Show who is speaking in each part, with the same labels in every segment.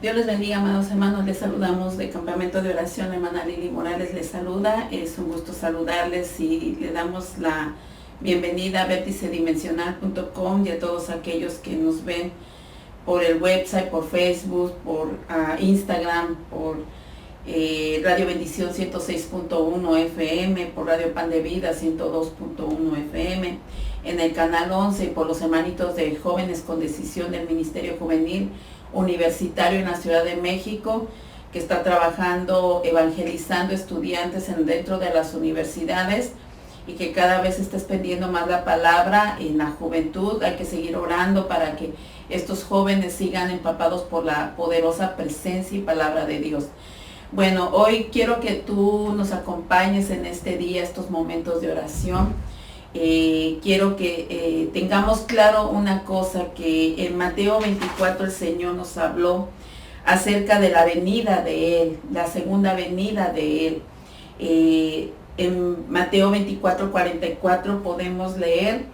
Speaker 1: Dios les bendiga, amados hermanos. Les saludamos de Campamento de Oración. La hermana Lili Morales les saluda. Es un gusto saludarles y le damos la bienvenida a vérticedimensional.com y a todos aquellos que nos ven por el website, por Facebook, por Instagram, por Radio Bendición 106.1 FM, por Radio Pan de Vida 102.1 FM, en el canal 11 y por los hermanitos de Jóvenes con Decisión del Ministerio Juvenil Universitario en la Ciudad de México, que está trabajando, evangelizando estudiantes dentro de las universidades y que cada vez está extendiendo más la palabra en la juventud. Hay que seguir orando para que estos jóvenes sigan empapados por la poderosa presencia y palabra de Dios. Bueno, hoy quiero que tú nos acompañes en este día, estos momentos de oración. Quiero que tengamos claro una cosa, que en Mateo 24 el Señor nos habló acerca de la venida de Él, la segunda venida de Él. En Mateo 24:44 podemos leer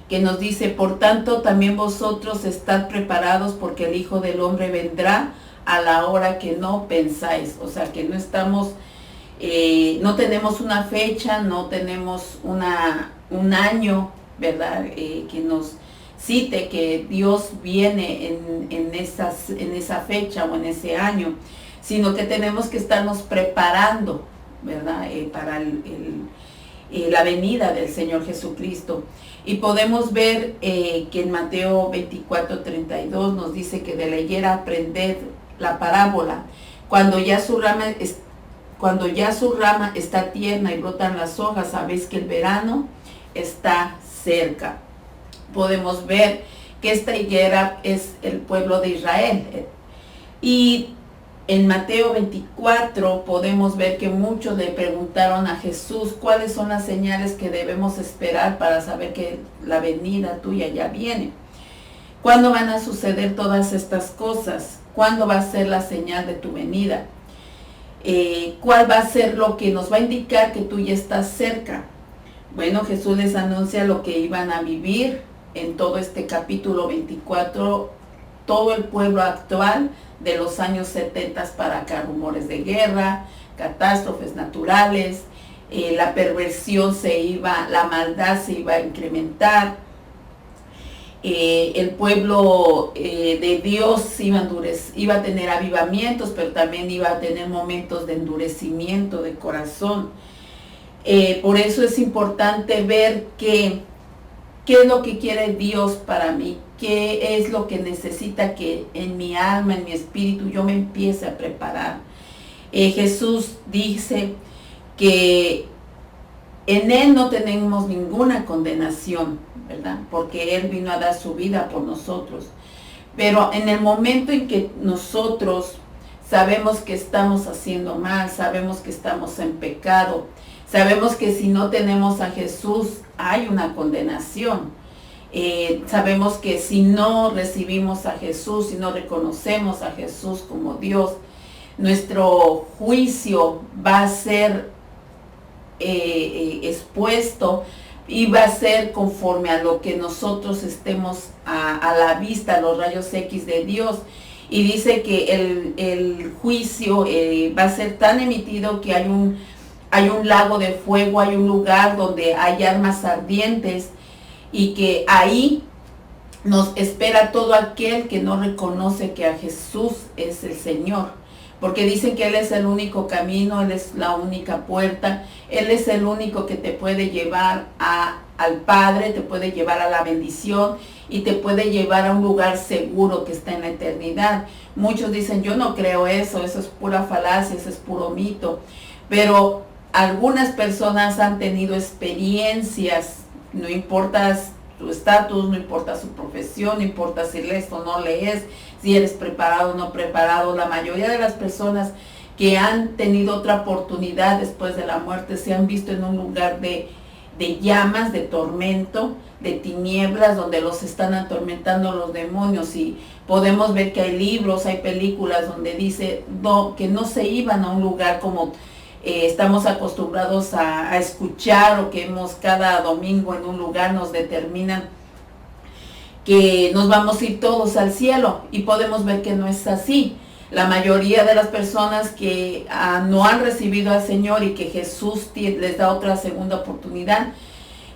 Speaker 1: que nos dice: por tanto también vosotros estad preparados, porque el Hijo del Hombre vendrá a la hora que no pensáis. O sea, que no estamos... no tenemos una fecha, no tenemos un año, ¿verdad? Que nos cite que Dios viene en esa fecha o en ese año, sino que tenemos que estarnos preparando, ¿verdad? Para la venida del Señor Jesucristo. Y podemos ver que en Mateo 24:32 nos dice que de la higuera aprended la parábola, cuando ya su rama está tierna y brotan las hojas, sabéis que el verano está cerca. Podemos ver que esta higuera es el pueblo de Israel. Y en Mateo 24 podemos ver que muchos le preguntaron a Jesús cuáles son las señales que debemos esperar para saber que la venida tuya ya viene. ¿Cuándo van a suceder todas estas cosas? ¿Cuándo va a ser la señal de tu venida? ¿Cuál va a ser lo que nos va a indicar que tú ya estás cerca? Bueno, Jesús les anuncia lo que iban a vivir en todo este capítulo 24, todo el pueblo actual de los años 70 para acá: rumores de guerra, catástrofes naturales, la perversión la maldad se iba a incrementar. El pueblo de Dios iba a tener avivamientos, pero también iba a tener momentos de endurecimiento de corazón. Por eso es importante ver qué es lo que quiere Dios para mí, qué es lo que necesita que en mi alma, en mi espíritu, yo me empiece a preparar. Jesús dice que en Él no tenemos ninguna condenación, ¿verdad? Porque Él vino a dar su vida por nosotros. Pero en el momento en que nosotros sabemos que estamos haciendo mal, sabemos que estamos en pecado, sabemos que si no tenemos a Jesús hay una condenación. Sabemos que si no recibimos a Jesús, si no reconocemos a Jesús como Dios, nuestro juicio va a ser expuesto y va a ser conforme a lo que nosotros estemos a la vista, los rayos X de Dios. Y dice que el juicio va a ser tan emitido que hay un lago de fuego, hay un lugar donde hay armas ardientes, y que ahí nos espera todo aquel que no reconoce que a Jesús es el Señor. Porque dicen que Él es el único camino, Él es la única puerta, Él es el único que te puede llevar al Padre, te puede llevar a la bendición y te puede llevar a un lugar seguro que está en la eternidad. Muchos dicen: yo no creo eso es pura falacia, eso es puro mito. Pero algunas personas han tenido experiencias, no importa tu estatus, no importa su profesión, no importa si lees o no lees, si eres preparado o no preparado. La mayoría de las personas que han tenido otra oportunidad después de la muerte se han visto en un lugar de llamas, de tormento, de tinieblas, donde los están atormentando los demonios. Y podemos ver que hay libros, hay películas donde dice que no se iban a un lugar como estamos acostumbrados a escuchar, o que vemos cada domingo en un lugar, nos determinan que nos vamos a ir todos al cielo, y podemos ver que no es así. La mayoría de las personas que no han recibido al Señor y que Jesús les da otra segunda oportunidad,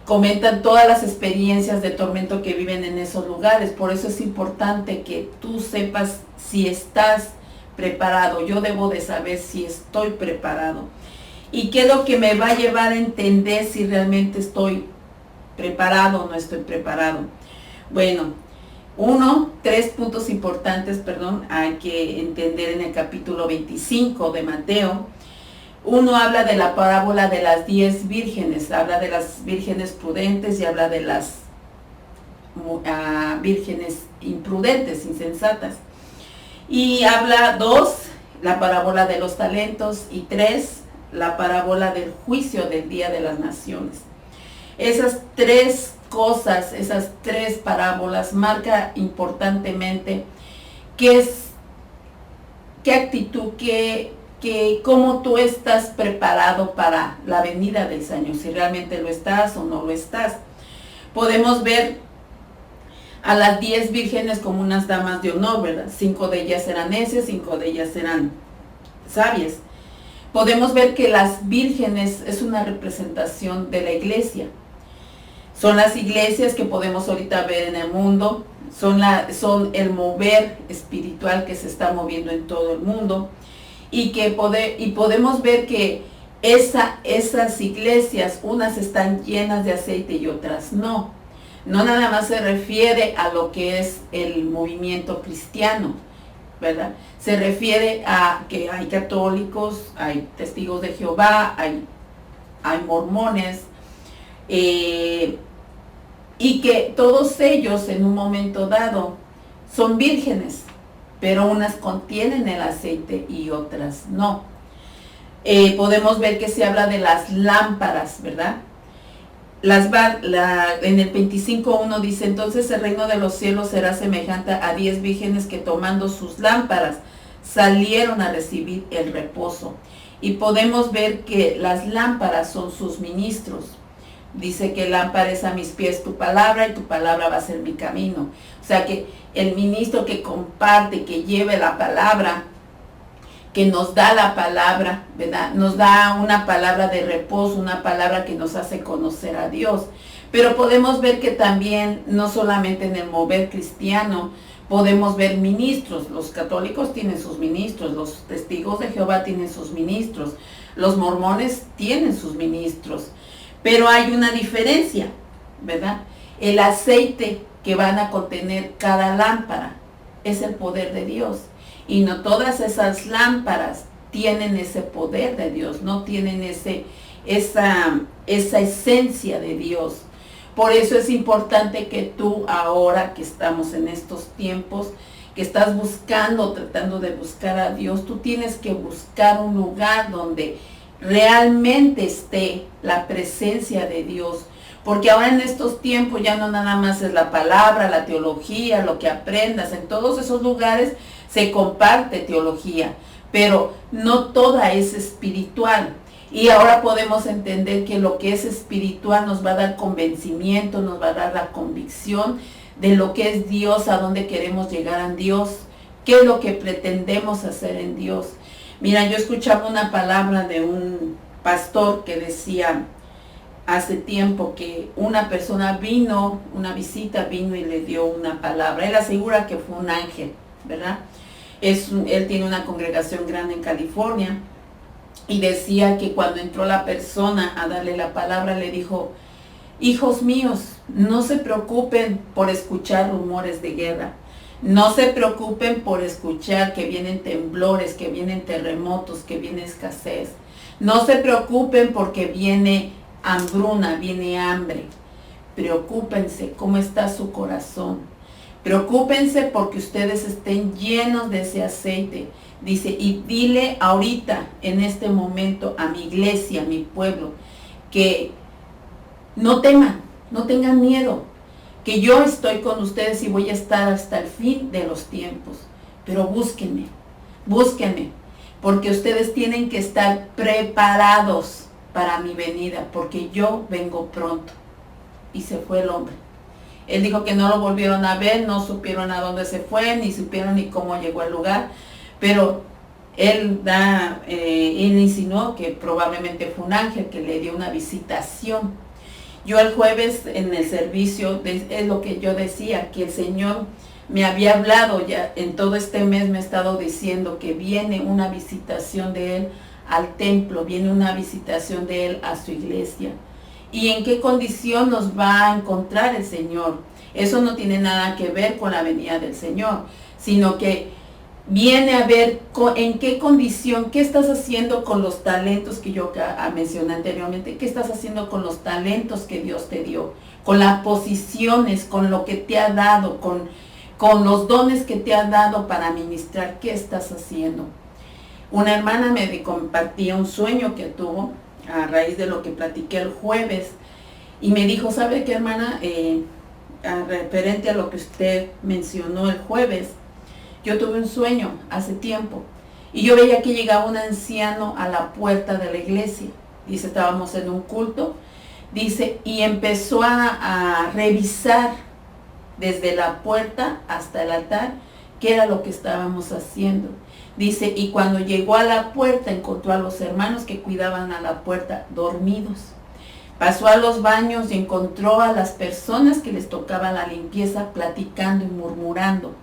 Speaker 1: comentan todas las experiencias de tormento que viven en esos lugares. Por eso es importante que tú sepas si estás preparado. Yo debo de saber si estoy preparado. ¿Y qué es lo que me va a llevar a entender si realmente estoy preparado o no estoy preparado? Bueno, 3 puntos importantes, hay que entender en el capítulo 25 de Mateo. Uno habla de la parábola de las 10 vírgenes, habla de las vírgenes prudentes y habla de las vírgenes imprudentes, insensatas. Y habla 2, la parábola de los talentos, y 3, la parábola del juicio del día de las naciones. Esas 3 cosas, esas 3 parábolas marca importantemente qué actitud, cómo tú estás preparado para la venida del Señor, si realmente lo estás o no lo estás. Podemos ver a las 10 vírgenes como unas damas de honor, ¿verdad? 5 de ellas eran necias, 5 de ellas eran sabias. Podemos ver que las vírgenes es una representación de la iglesia. Son las iglesias que podemos ahorita ver en el mundo, son el mover espiritual que se está moviendo en todo el mundo, y podemos ver que esas iglesias, unas están llenas de aceite y otras no. No nada más se refiere a lo que es el movimiento cristiano, ¿verdad? Se refiere a que hay católicos, hay testigos de Jehová, hay mormones, y que todos ellos en un momento dado son vírgenes, pero unas contienen el aceite y otras no. Podemos ver que se habla de las lámparas, ¿verdad? En el 25:1 dice: entonces el reino de los cielos será semejante a 10 vírgenes que, tomando sus lámparas, salieron a recibir el reposo. Y podemos ver que las lámparas son sus ministros. Dice que lámpara es a mis pies tu palabra, y tu palabra va a ser mi camino. O sea que el ministro que comparte, que lleve la palabra, que nos da la palabra, ¿verdad? Nos da una palabra de reposo, una palabra que nos hace conocer a Dios. Pero podemos ver que también, no solamente en el mover cristiano, podemos ver ministros. Los católicos tienen sus ministros, los testigos de Jehová tienen sus ministros, los mormones tienen sus ministros. Pero hay una diferencia, ¿verdad? El aceite que van a contener cada lámpara es el poder de Dios. Y no todas esas lámparas tienen ese poder de Dios, no tienen esa esencia de Dios. Por eso es importante que tú, ahora que estamos en estos tiempos, que estás tratando de buscar a Dios, tú tienes que buscar un lugar donde realmente esté la presencia de Dios. Porque ahora en estos tiempos ya no nada más es la palabra, la teología, lo que aprendas. En todos esos lugares se comparte teología, pero no toda es espiritual. Y ahora podemos entender que lo que es espiritual nos va a dar convencimiento, nos va a dar la convicción de lo que es Dios, a dónde queremos llegar en Dios, qué es lo que pretendemos hacer en Dios. Mira, yo escuchaba una palabra de un pastor que decía hace tiempo que una persona una visita vino y le dio una palabra. Él asegura que fue un ángel, ¿verdad? Él tiene una congregación grande en California, y decía que cuando entró la persona a darle la palabra, le dijo: hijos míos, no se preocupen por escuchar rumores de guerra. No se preocupen por escuchar que vienen temblores, que vienen terremotos, que viene escasez. No se preocupen porque viene hambruna, viene hambre. Preocúpense cómo está su corazón. Preocúpense porque ustedes estén llenos de ese aceite. Dice, y dile ahorita, en este momento, a mi iglesia, a mi pueblo, que no teman, no tengan miedo, que yo estoy con ustedes y voy a estar hasta el fin de los tiempos. Pero búsquenme, porque ustedes tienen que estar preparados para mi venida, porque yo vengo pronto. Y se fue el hombre. Él dijo que no lo volvieron a ver, no supieron a dónde se fue, ni supieron ni cómo llegó al lugar, pero él insinuó que probablemente fue un ángel que le dio una visitación. Yo el jueves en el servicio, es lo que yo decía, que el Señor me había hablado ya en todo este mes, me ha estado diciendo que viene una visitación de Él al templo, viene una visitación de Él a su iglesia. ¿Y en qué condición nos va a encontrar el Señor? Eso no tiene nada que ver con la venida del Señor, sino que viene a ver en qué condición, qué estás haciendo con los talentos que yo mencioné anteriormente, qué estás haciendo con los talentos que Dios te dio, con las posiciones, con lo que te ha dado, con los dones que te ha dado para ministrar, qué estás haciendo. Una hermana me compartía un sueño que tuvo a raíz de lo que platiqué el jueves y me dijo, ¿sabe qué, hermana? Referente a lo que usted mencionó el jueves, yo tuve un sueño hace tiempo y yo veía que llegaba un anciano a la puerta de la iglesia. Dice, estábamos en un culto, dice, y empezó a revisar desde la puerta hasta el altar qué era lo que estábamos haciendo. Dice, y cuando llegó a la puerta encontró a los hermanos que cuidaban a la puerta dormidos. Pasó a los baños y encontró a las personas que les tocaba la limpieza platicando y murmurando.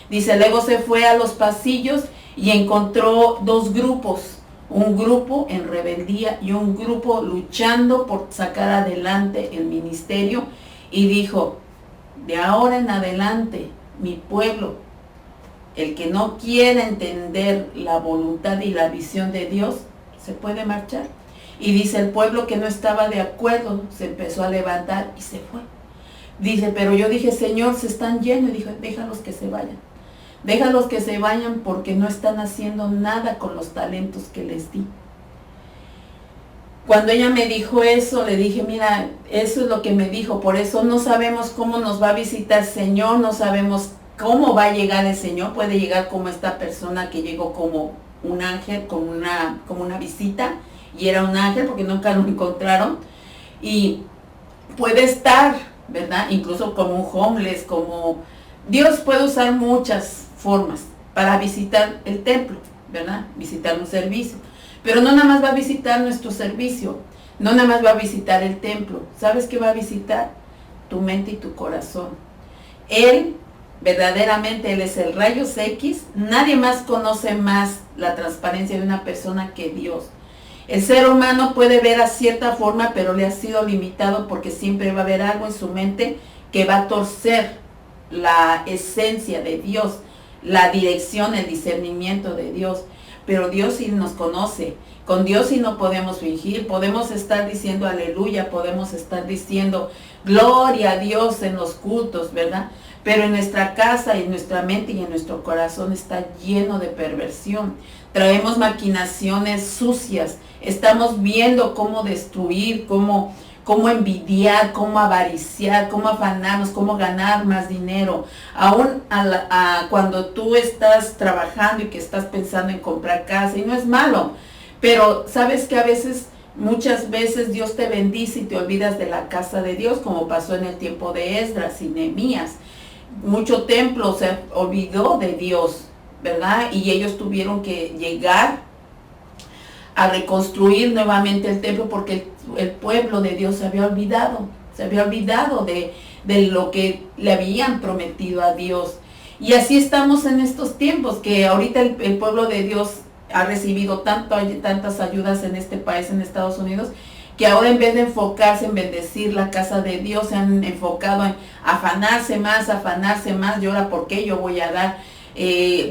Speaker 1: Dice, luego se fue a los pasillos y encontró dos grupos, un grupo en rebeldía y un grupo luchando por sacar adelante el ministerio, y dijo, de ahora en adelante, mi pueblo, el que no quiera entender la voluntad y la visión de Dios, se puede marchar. Y dice, el pueblo que no estaba de acuerdo se empezó a levantar y se fue. Dice, pero yo dije, Señor, se están yendo. Y dijo, déjalos que se vayan. Déjalos que se vayan porque no están haciendo nada con los talentos que les di. Cuando ella me dijo eso, le dije, mira, eso es lo que me dijo. Por eso no sabemos cómo nos va a visitar el Señor, no sabemos cómo va a llegar el Señor. Puede llegar como esta persona que llegó como un ángel, como una visita, y era un ángel porque nunca lo encontraron. Y puede estar, ¿verdad? Incluso como un homeless, como... Dios puede usar muchas formas para visitar el templo, ¿verdad? Visitar un servicio. Pero no nada más va a visitar nuestro servicio, no nada más va a visitar el templo. ¿Sabes qué va a visitar? Tu mente y tu corazón. Él, verdaderamente, Él es el rayos X. Nadie más conoce más la transparencia de una persona que Dios. El ser humano puede ver a cierta forma, pero le ha sido limitado porque siempre va a haber algo en su mente que va a torcer la esencia de Dios, la dirección, el discernimiento de Dios. Pero Dios sí nos conoce. Con Dios sí no podemos fingir. Podemos estar diciendo aleluya, podemos estar diciendo gloria a Dios en los cultos, ¿verdad? Pero en nuestra casa, en nuestra mente y en nuestro corazón está lleno de perversión. Traemos maquinaciones sucias. Estamos viendo cómo destruir, cómo envidiar, cómo avariciar, cómo afanarnos, cómo ganar más dinero. Aún cuando tú estás trabajando y que estás pensando en comprar casa, y no es malo, pero sabes que a veces, muchas veces Dios te bendice y te olvidas de la casa de Dios, como pasó en el tiempo de Esdras y Nehemías. Mucho templo se olvidó de Dios, ¿verdad? Y ellos tuvieron que llegar a reconstruir nuevamente el templo porque el pueblo de Dios se había olvidado de lo que le habían prometido a Dios. Y así estamos en estos tiempos, que ahorita el pueblo de Dios ha recibido tantas ayudas en este país, en Estados Unidos, que ahora en vez de enfocarse en bendecir la casa de Dios, se han enfocado en afanarse más, y ahora ¿por qué yo voy a dar?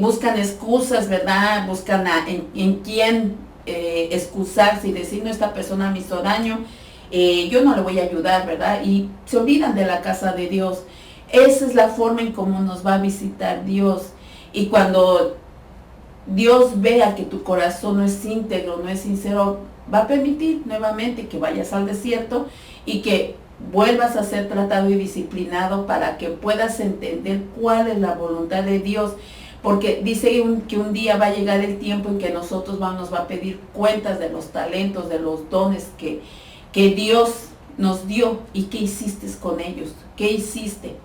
Speaker 1: Buscan excusas, ¿verdad? Buscan en quién excusarse y decir, no, esta persona me hizo daño, yo no le voy a ayudar, ¿verdad? Y se olvidan de la casa de Dios. Esa es la forma en cómo nos va a visitar Dios. Y cuando Dios vea que tu corazón no es íntegro, no es sincero, va a permitir nuevamente que vayas al desierto y que vuelvas a ser tratado y disciplinado para que puedas entender cuál es la voluntad de Dios. Porque dice que un día va a llegar el tiempo en que nosotros nos va a pedir cuentas de los talentos, de los dones que Dios nos dio y qué hiciste con ellos, qué hiciste.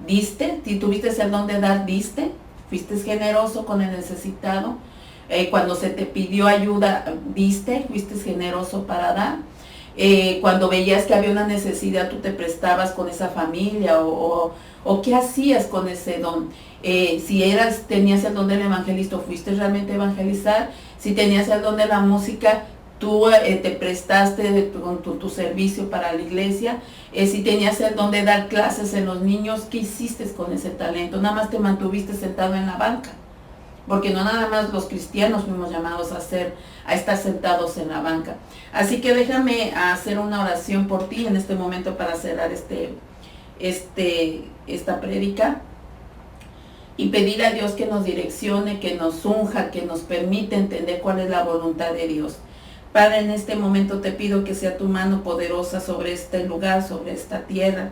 Speaker 1: diste, si tuviste el don de dar, diste, fuiste generoso con el necesitado, cuando se te pidió ayuda, diste, fuiste generoso para dar. Cuando veías que había una necesidad, tú te prestabas con esa familia o qué hacías con ese don. Si tenías el don del evangelista, fuiste realmente a evangelizar. Si tenías el don de la música, tú te prestaste con tu servicio para la iglesia. Si tenías el don de dar clases en los niños, ¿qué hiciste con ese talento? Nada más te mantuviste sentado en la banca. Porque no nada más los cristianos fuimos llamados a estar sentados en la banca. Así que déjame hacer una oración por ti en este momento para cerrar esta prédica y pedir a Dios que nos direccione, que nos unja, que nos permita entender cuál es la voluntad de Dios. Padre, en este momento te pido que sea tu mano poderosa sobre este lugar, sobre esta tierra.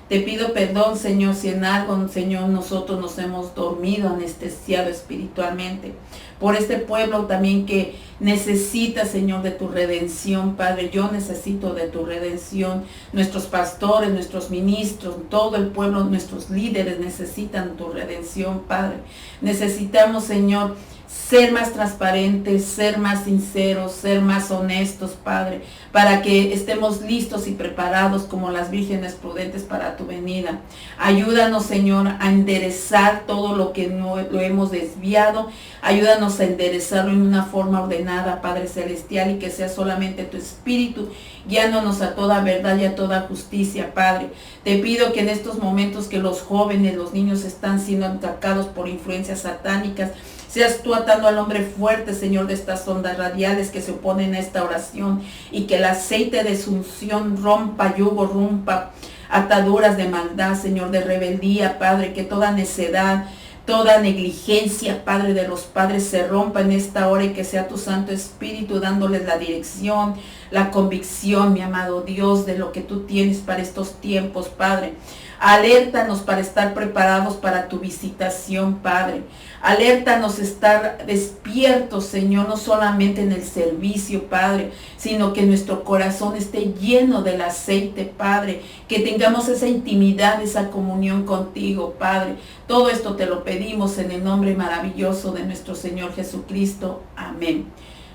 Speaker 1: Te pido perdón, Señor, si en algo, Señor, nosotros nos hemos dormido, anestesiado espiritualmente. Por este pueblo también que necesita, Señor, de tu redención, Padre. Yo necesito de tu redención. Nuestros pastores, nuestros ministros, todo el pueblo, nuestros líderes necesitan tu redención, Padre. Necesitamos, Señor, ser más transparentes, ser más sinceros, ser más honestos, Padre, para que estemos listos y preparados como las vírgenes prudentes para tu venida. Ayúdanos, Señor, a enderezar todo lo que lo hemos desviado. Ayúdanos a enderezarlo en una forma ordenada, Padre Celestial, y que sea solamente tu Espíritu guiándonos a toda verdad y a toda justicia, Padre. Te pido que en estos momentos que los jóvenes, los niños están siendo atacados por influencias satánicas, seas tú atando al hombre fuerte, Señor, de estas ondas radiales que se oponen a esta oración, y que el aceite de su unción rompa yugo, rompa ataduras de maldad, Señor, de rebeldía, Padre, que toda necedad, toda negligencia, Padre, de los padres se rompa en esta hora, y que sea tu Santo Espíritu dándoles la dirección, la convicción, mi amado Dios, de lo que tú tienes para estos tiempos, Padre. Alértanos para estar preparados para tu visitación, Padre. Alértanos a estar despiertos, Señor, no solamente en el servicio, Padre, sino que nuestro corazón esté lleno del aceite, Padre. Que tengamos esa intimidad, esa comunión contigo, Padre. Todo esto te lo pedimos en el nombre maravilloso de nuestro Señor Jesucristo. Amén.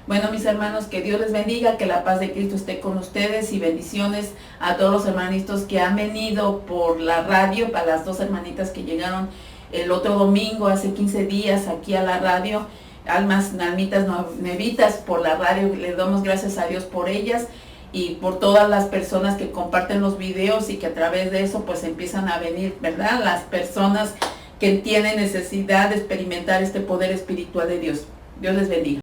Speaker 1: Bueno, mis hermanos, que Dios les bendiga, que la paz de Cristo esté con ustedes, y bendiciones a todos los hermanitos que han venido por la radio, para las dos hermanitas que llegaron el otro domingo, hace 15 días, aquí a la radio, almitas nuevitas por la radio. Le damos gracias a Dios por ellas y por todas las personas que comparten los videos, y que a través de eso pues empiezan a venir, ¿verdad?, las personas que tienen necesidad de experimentar este poder espiritual de Dios. Dios les bendiga.